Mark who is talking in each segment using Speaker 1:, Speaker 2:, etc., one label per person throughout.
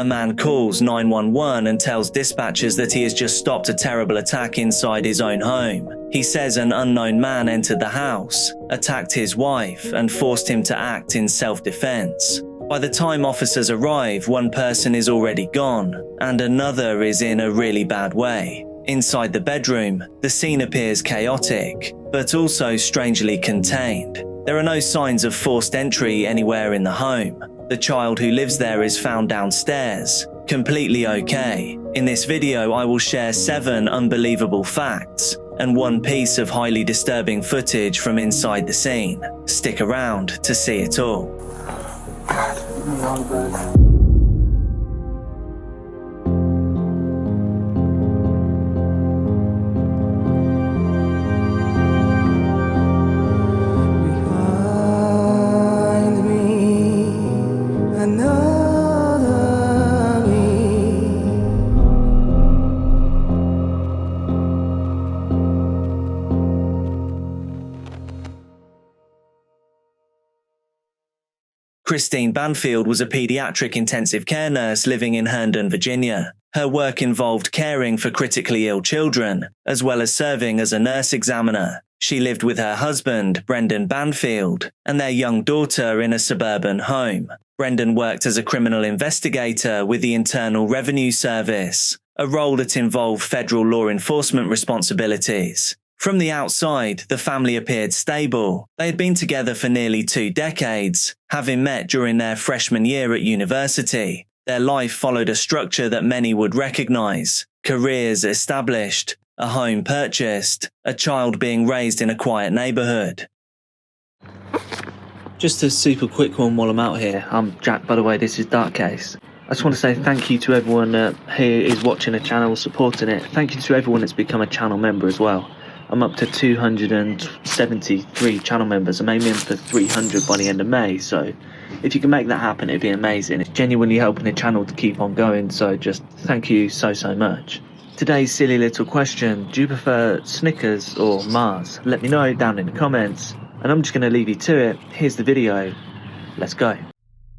Speaker 1: A man calls 911 and tells dispatchers that he has just stopped a terrible attack inside his own home. He says an unknown man entered the house, attacked his wife, and forced him to act in self-defense. By the time officers arrive, one person is already gone, and another is in a really bad way. Inside the bedroom, the scene appears chaotic, but also strangely contained. There are no signs of forced entry anywhere in the home. The child who lives there is found downstairs, completely okay. In this video, I will share 7 unbelievable facts and 1 piece of highly disturbing footage from inside the scene. Stick around to see it all. Christine Banfield was a pediatric intensive care nurse living in Herndon, Virginia. Her work involved caring for critically ill children, as well as serving as a nurse examiner. She lived with her husband, Brendan Banfield, and their young daughter in a suburban home. Brendan worked as a criminal investigator with the Internal Revenue Service, a role that involved federal law enforcement responsibilities. From the outside, the family appeared stable. They had been together for nearly 2 decades, having met during their freshman year at university. Their life followed a structure that many would recognize: careers established, a home purchased, a child being raised in a quiet neighborhood. Just a super quick one while I'm out here. I'm Jack, by the way, this is Dark Case. I just want to say thank you to everyone who is watching the channel, supporting it. Thank you to everyone that's become a channel member as well. I'm up to 273 channel members. I'm aiming for 300 by the end of May, so if you can make that happen, it'd be amazing. It's genuinely helping the channel to keep on going, so just thank you so much. Today's silly little question: do you prefer Snickers or Mars? Let me know down in the comments, and I'm just going to leave you to it. Here's the video. Let's go.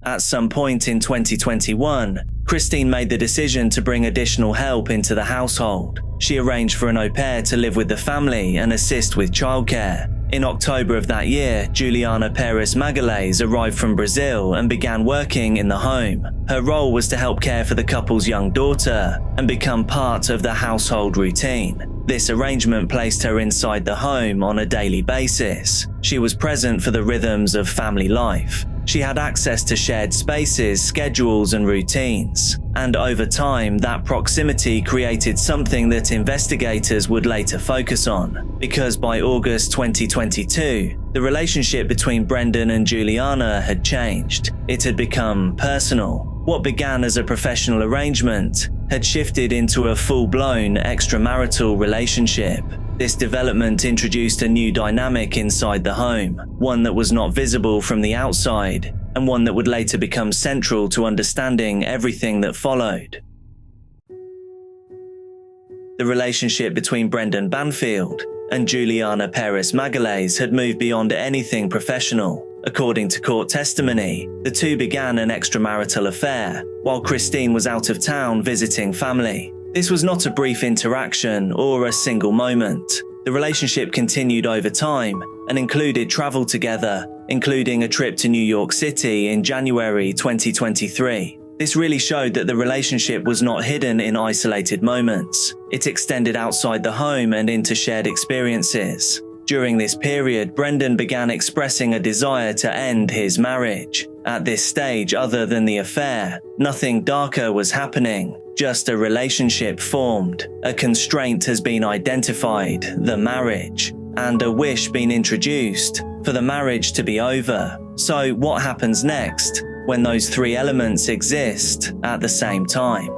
Speaker 1: At some point in 2021, Christine made the decision to bring additional help into the household. She arranged for an au pair to live with the family and assist with childcare. In October of that year, Juliana Peres Magalhães arrived from Brazil and began working in the home. Her role was to help care for the couple's young daughter and become part of the household routine. This arrangement placed her inside the home on a daily basis. She was present for the rhythms of family life. She had access to shared spaces, schedules, and routines. And over time, that proximity created something that investigators would later focus on. Because by August 2022, the relationship between Brendan and Juliana had changed. It had become personal. What began as a professional arrangement had shifted into a full-blown extramarital relationship. This development introduced a new dynamic inside the home, one that was not visible from the outside, and one that would later become central to understanding everything that followed. The relationship between Brendan Banfield and Juliana Peres Magalhães had moved beyond anything professional. According to court testimony, the two began an extramarital affair while Christine was out of town visiting family. This was not a brief interaction or a single moment. The relationship continued over time and included travel together, including a trip to New York City in January 2023. This really showed that the relationship was not hidden in isolated moments. It extended outside the home and into shared experiences. During this period, Brendan began expressing a desire to end his marriage. At this stage, other than the affair, nothing darker was happening. Just a relationship formed, a constraint has been identified, the marriage, and a wish been introduced for the marriage to be over. So what happens next when those 3 elements exist at the same time?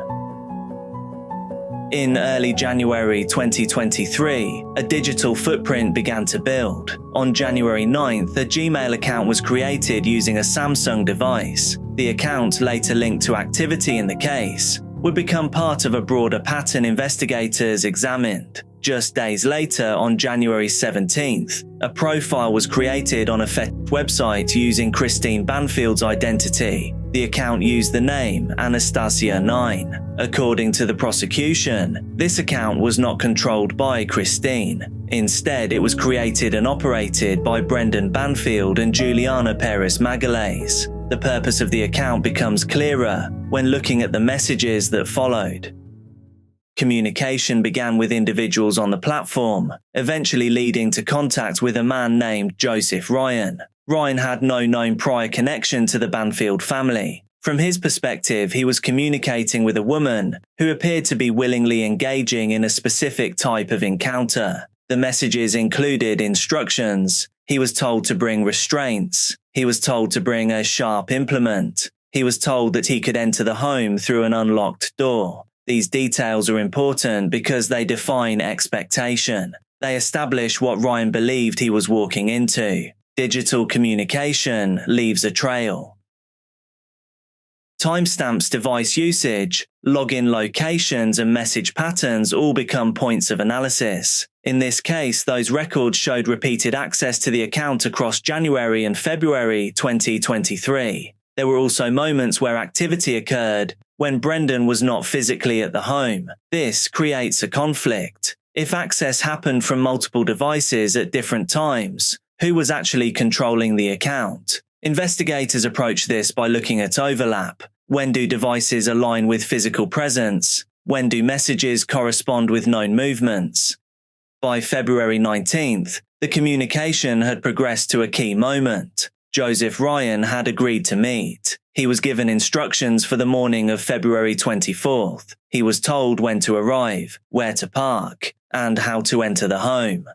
Speaker 1: In early January 2023, a digital footprint began to build. On January 9th, a Gmail account was created using a Samsung device. The account, later linked to activity in the case, would become part of a broader pattern investigators examined. Just days later, on January 17th, a profile was created on a FetLife website using Christine Banfield's identity. The account used the name Anastasia9. According to the prosecution, this account was not controlled by Christine. Instead, it was created and operated by Brendan Banfield and Juliana Peres Magalhães. The purpose of the account becomes clearer when looking at the messages that followed. Communication began with individuals on the platform, eventually leading to contact with a man named Joseph Ryan. Ryan had no known prior connection to the Banfield family. From his perspective, he was communicating with a woman who appeared to be willingly engaging in a specific type of encounter. The messages included instructions. He was told to bring restraints. He was told to bring a sharp implement. He was told that he could enter the home through an unlocked door. These details are important because they define expectation. They establish what Ryan believed he was walking into. Digital communication leaves a trail. Timestamps, device usage, login locations, and message patterns all become points of analysis. In this case, those records showed repeated access to the account across January and February 2023. There were also moments where activity occurred when Brendan was not physically at the home. This creates a conflict. If access happened from multiple devices at different times, who was actually controlling the account? Investigators approach this by looking at overlap. When do devices align with physical presence? When do messages correspond with known movements? By February 19th, the communication had progressed to a key moment. Joseph Ryan had agreed to meet. He was given instructions for the morning of February 24th. He was told when to arrive, where to park, and how to enter the home.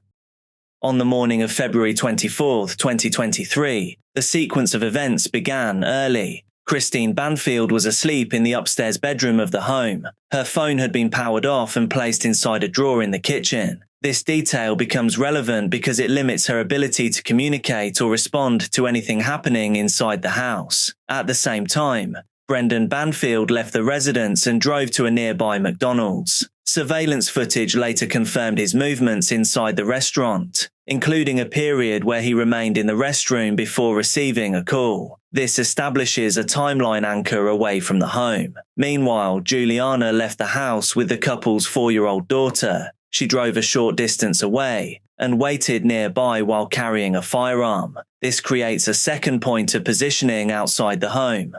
Speaker 1: On the morning of February 24th, 2023, the sequence of events began early. Christine Banfield was asleep in the upstairs bedroom of the home. Her phone had been powered off and placed inside a drawer in the kitchen. This detail becomes relevant because it limits her ability to communicate or respond to anything happening inside the house. At the same time, Brendan Banfield left the residence and drove to a nearby McDonald's. Surveillance footage later confirmed his movements inside the restaurant, including a period where he remained in the restroom before receiving a call. This establishes a timeline anchor away from the home. Meanwhile, Juliana left the house with the couple's 4-year-old daughter. She drove a short distance away and waited nearby while carrying a firearm. This creates a second point of positioning outside the home.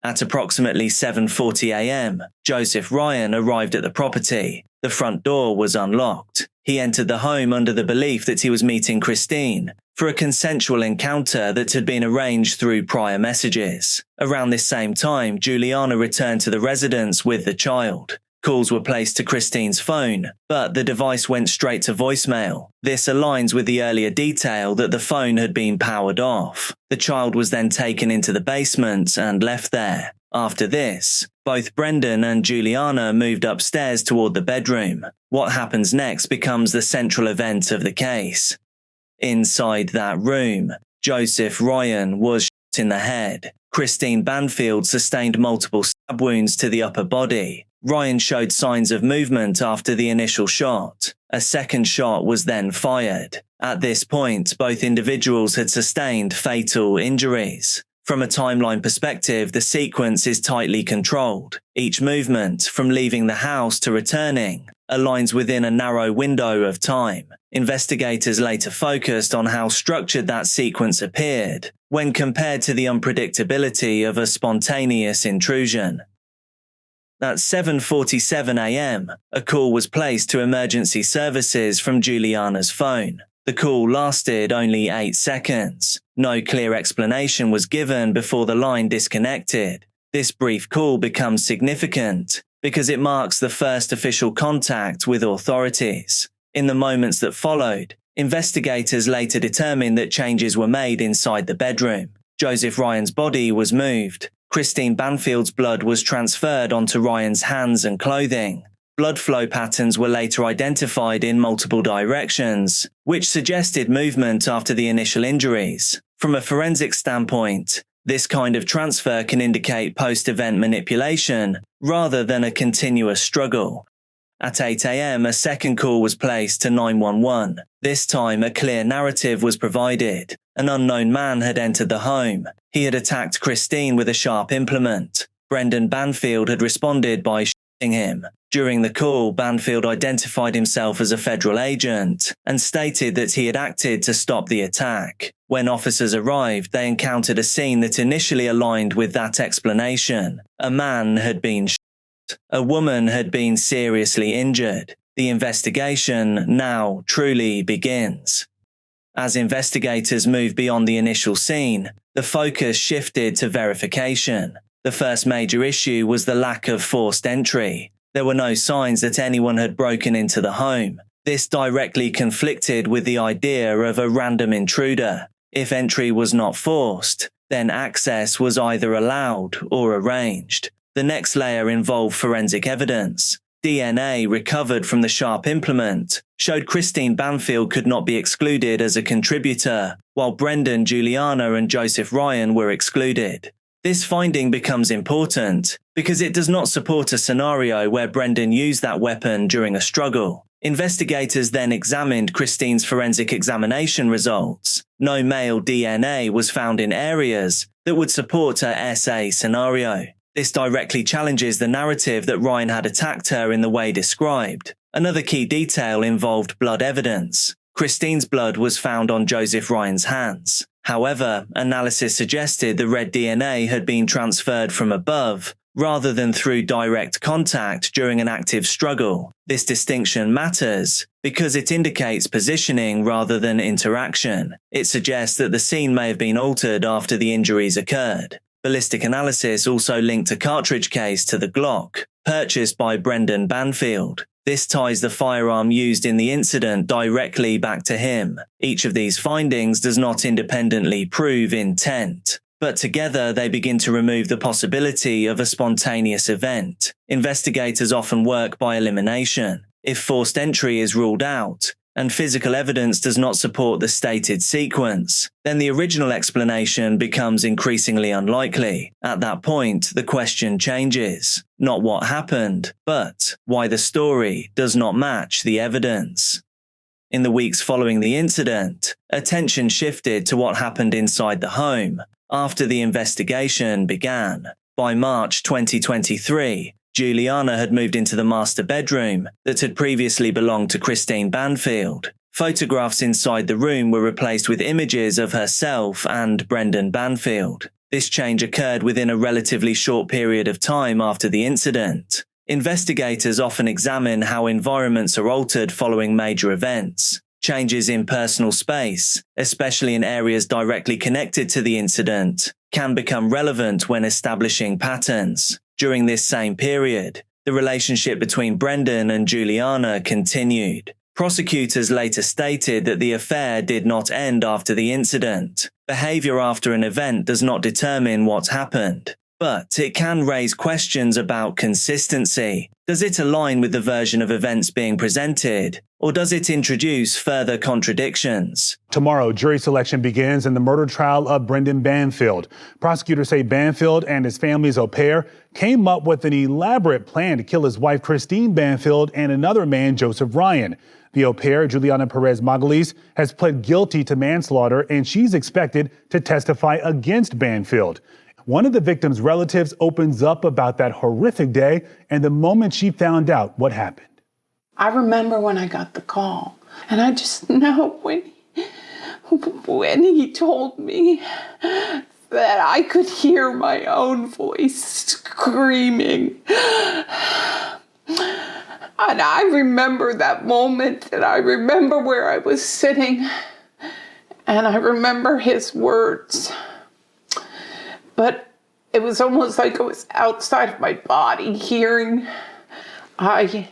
Speaker 1: At approximately 7:40 a.m., Joseph Ryan arrived at the property. The front door was unlocked. He entered the home under the belief that he was meeting Christine for a consensual encounter that had been arranged through prior messages. Around this same time, Juliana returned to the residence with the child. Calls were placed to Christine's phone, but the device went straight to voicemail. This aligns with the earlier detail that the phone had been powered off. The child was then taken into the basement and left there. After this, both Brendan and Juliana moved upstairs toward the bedroom. What happens next becomes the central event of the case. Inside that room, Joseph Ryan was shot in the head. Christine Banfield sustained multiple stab wounds to the upper body. Ryan showed signs of movement after the initial shot. A second shot was then fired. At this point, both individuals had sustained fatal injuries. From a timeline perspective, the sequence is tightly controlled. Each movement, from leaving the house to returning, aligns within a narrow window of time. Investigators later focused on how structured that sequence appeared when compared to the unpredictability of a spontaneous intrusion. At 7:47 a.m., a call was placed to emergency services from Juliana's phone. The call lasted only 8 seconds. No clear explanation was given before the line disconnected. This brief call becomes significant because it marks the first official contact with authorities. In the moments that followed, investigators later determined that changes were made inside the bedroom. Joseph Ryan's body was moved. Christine Banfield's blood was transferred onto Ryan's hands and clothing. Blood flow patterns were later identified in multiple directions, which suggested movement after the initial injuries. From a forensic standpoint, this kind of transfer can indicate post-event manipulation rather than a continuous struggle. At 8 a.m., a second call was placed to 911. This time, a clear narrative was provided. An unknown man had entered the home. He had attacked Christine with a sharp implement. Brendan Banfield had responded by shooting him. During the call, Banfield identified himself as a federal agent and stated that he had acted to stop the attack. When officers arrived, they encountered a scene that initially aligned with that explanation. A man had been shot. A woman had been seriously injured. The investigation now truly begins. As investigators moved beyond the initial scene, the focus shifted to verification. The first major issue was the lack of forced entry. There were no signs that anyone had broken into the home. This directly conflicted with the idea of a random intruder. If entry was not forced, then access was either allowed or arranged. The next layer involved forensic evidence. DNA recovered from the sharp implement showed Christine Banfield could not be excluded as a contributor, while Brendan, Juliana, and Joseph Ryan were excluded. This finding becomes important because it does not support a scenario where Brendan used that weapon during a struggle. Investigators then examined Christine's forensic examination results. No male DNA was found in areas that would support her SA scenario. This directly challenges the narrative that Ryan had attacked her in the way described. Another key detail involved blood evidence. Christine's blood was found on Joseph Ryan's hands. However, analysis suggested the red DNA had been transferred from above, rather than through direct contact during an active struggle. This distinction matters because it indicates positioning rather than interaction. It suggests that the scene may have been altered after the injuries occurred. Ballistic analysis also linked a cartridge case to the Glock, purchased by Brendan Banfield. This ties the firearm used in the incident directly back to him. Each of these findings does not independently prove intent, but together they begin to remove the possibility of a spontaneous event. Investigators often work by elimination. If forced entry is ruled out, and physical evidence does not support the stated sequence, then the original explanation becomes increasingly unlikely. At that point, the question changes. Not what happened, but why the story does not match the evidence. In the weeks following the incident, attention shifted to what happened inside the home after the investigation began. By March 2023, Juliana had moved into the master bedroom that had previously belonged to Christine Banfield. Photographs inside the room were replaced with images of herself and Brendan Banfield. This change occurred within a relatively short period of time after the incident. Investigators often examine how environments are altered following major events. Changes in personal space, especially in areas directly connected to the incident, can become relevant when establishing patterns. During this same period, the relationship between Brendan and Juliana continued. Prosecutors later stated that the affair did not end after the incident. Behavior after an event does not determine what happened, but it can raise questions about consistency. Does it align with the version of events being presented, or does it introduce further contradictions?
Speaker 2: Tomorrow, jury selection begins in the murder trial of Brendan Banfield. Prosecutors say Banfield and his family's au pair came up with an elaborate plan to kill his wife, Christine Banfield, and another man, Joseph Ryan. The au pair, Juliana Peres Magalhães, has pled guilty to manslaughter, and she's expected to testify against Banfield. One of the victim's relatives opens up about that horrific day and the moment she found out what happened.
Speaker 3: I remember when I got the call, and I just know when he told me that I could hear my own voice screaming. And I remember that moment, and I remember where I was sitting, and I remember his words. But it was almost like it was outside of my body hearing.
Speaker 1: The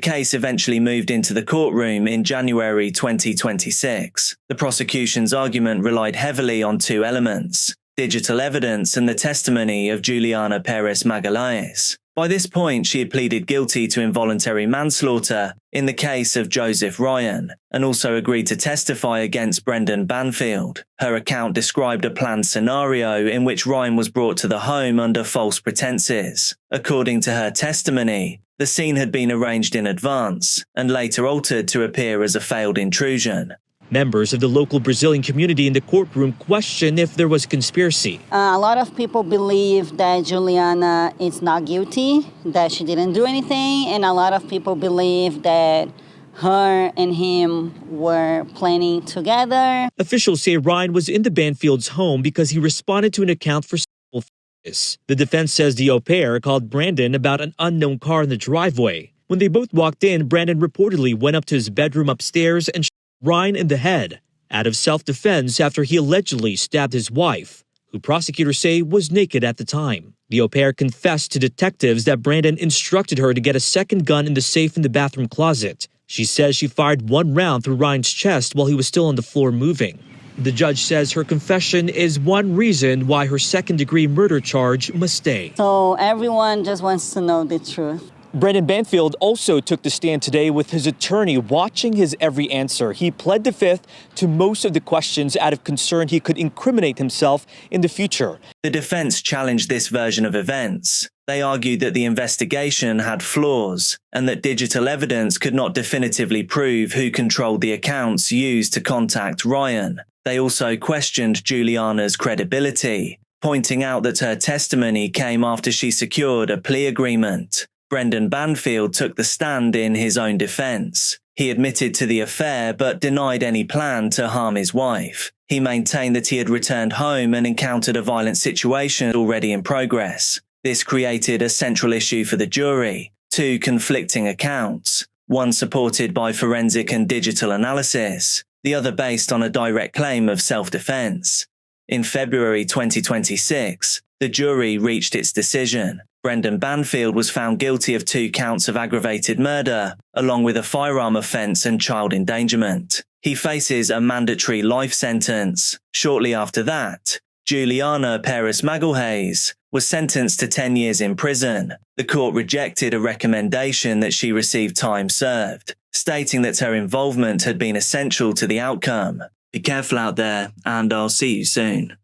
Speaker 1: case eventually moved into the courtroom in January 2026. The prosecution's argument relied heavily on two elements: digital evidence and the testimony of Juliana Peres Magalhães. By this point, she had pleaded guilty to involuntary manslaughter in the case of Joseph Ryan, and also agreed to testify against Brendan Banfield. Her account described a planned scenario in which Ryan was brought to the home under false pretences. According to her testimony, the scene had been arranged in advance and later altered to appear as a failed intrusion.
Speaker 4: Members of the local Brazilian community in the courtroom question if there was a conspiracy.
Speaker 5: A lot of people believe that Juliana is not guilty, that she didn't do anything, and a lot of people believe that her and him were planning together.
Speaker 4: Officials say Ryan was in the Banfields' home because he responded to an account for sexual offenses. The defense says the au pair called Brandon about an unknown car in the driveway. When they both walked in, Brandon reportedly went up to his bedroom upstairs and shot Ryan in the head out of self-defense after he allegedly stabbed his wife, who prosecutors say was naked at the time. The au pair confessed to detectives that Brandon instructed her to get a second gun in the safe in the bathroom closet. She says she fired one round through Ryan's chest while he was still on the floor moving. The judge says her confession is one reason why her second-degree murder charge must stay.
Speaker 5: So everyone just wants to know the truth.
Speaker 4: Brendan Banfield also took the stand today with his attorney watching his every answer. He pled the fifth to most of the questions out of concern he could incriminate himself in the future.
Speaker 1: The defense challenged this version of events. They argued that the investigation had flaws and that digital evidence could not definitively prove who controlled the accounts used to contact Ryan. They also questioned Juliana's credibility, pointing out that her testimony came after she secured a plea agreement. Brendan Banfield took the stand in his own defense. He admitted to the affair but denied any plan to harm his wife. He maintained that he had returned home and encountered a violent situation already in progress. This created a central issue for the jury, two conflicting accounts, one supported by forensic and digital analysis, the other based on a direct claim of self-defense. In February 2026, the jury reached its decision. Brendan Banfield was found guilty of 2 counts of aggravated murder, along with a firearm offence and child endangerment. He faces a mandatory life sentence. Shortly after that, Juliana Peres Magalhães was sentenced to 10 years in prison. The court rejected a recommendation that she receive time served, stating that her involvement had been essential to the outcome. Be careful out there, and I'll see you soon.